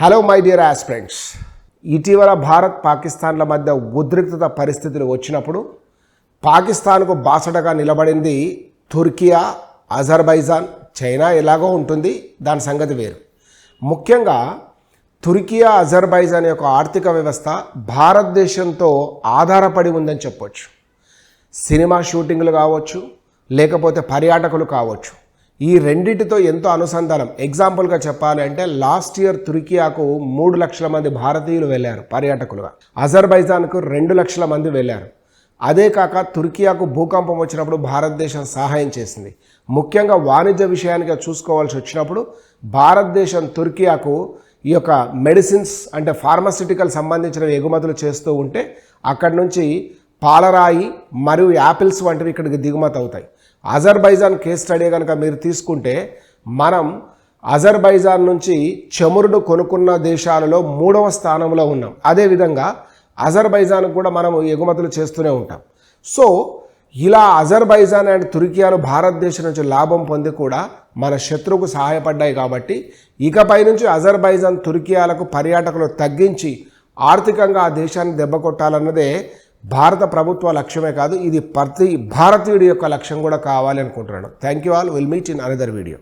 Hello my dear aspirants. ఇటీవల భారత్ పాకిస్తాన్ల మధ్య ఉద్రిక్తత పరిస్థితులు వచ్చినప్పుడు పాకిస్తాన్కు బాసటగా నిలబడింది తుర్కియా, అజర్బైజాన్. చైనా ఎలాగో ఉంటుంది, దాని సంగతి వేరు. ముఖ్యంగా తుర్కియా, అజర్బైజాన్ యొక్క ఆర్థిక వ్యవస్థ భారతదేశంతో ఆధారపడి ఉందని చెప్పొచ్చు. సినిమా షూటింగ్లు కావచ్చు, లేకపోతే పర్యాటకులు కావచ్చు, ఈ రెండింటితో ఎంతో అనుసంధానం. ఎగ్జాంపుల్గా చెప్పాలి అంటే లాస్ట్ ఇయర్ తుర్కియాకు 3 లక్షల మంది భారతీయులు వెళ్ళారు పర్యాటకులుగా. అజర్బైజాన్కు 2 లక్షల మంది వెళ్ళారు. అదే కాక తుర్కియాకు భూకంపం వచ్చినప్పుడు భారతదేశం సహాయం చేసింది. ముఖ్యంగా వాణిజ్య విషయానికి చూసుకోవాల్సి వచ్చినప్పుడు భారతదేశం తుర్కియాకు ఈ యొక్క మెడిసిన్స్ అంటే ఫార్మాసిటికల్ సంబంధించిన ఎగుమతులు చేస్తూ ఉంటే అక్కడి నుంచి పాలరాయి మరియు యాపిల్స్ వంటివి ఇక్కడికి దిగుమతి అవుతాయి. అజర్బైజాన్ కేస్ స్టడీ కనుక మీరు తీసుకుంటే మనం అజర్బైజాన్ నుంచి చమురును కొనుక్కున్న దేశాలలో 3వ స్థానంలో ఉన్నాం. అదేవిధంగా అజర్బైజాన్కు కూడా మనం ఎగుమతులు చేస్తూనే ఉంటాం. సో ఇలా అజర్బైజాన్ అండ్ తుర్కియాలు భారతదేశం నుంచి లాభం పొంది కూడా మన శత్రువుకు సహాయపడ్డాయి. కాబట్టి ఇకపై నుంచి అజర్బైజాన్, తుర్కియాలకు పర్యాటకులు తగ్గించి ఆర్థికంగా ఆ దేశాన్ని దెబ్బ కొట్టాలన్నదే భారత ప్రభుత్వ లక్ష్యమే కాదు, ఇది ప్రతి భారతీయుడి యొక్క లక్ష్యం కూడా కావాలి అనుకుంటున్నాను. Thank you all. Will meet in another video.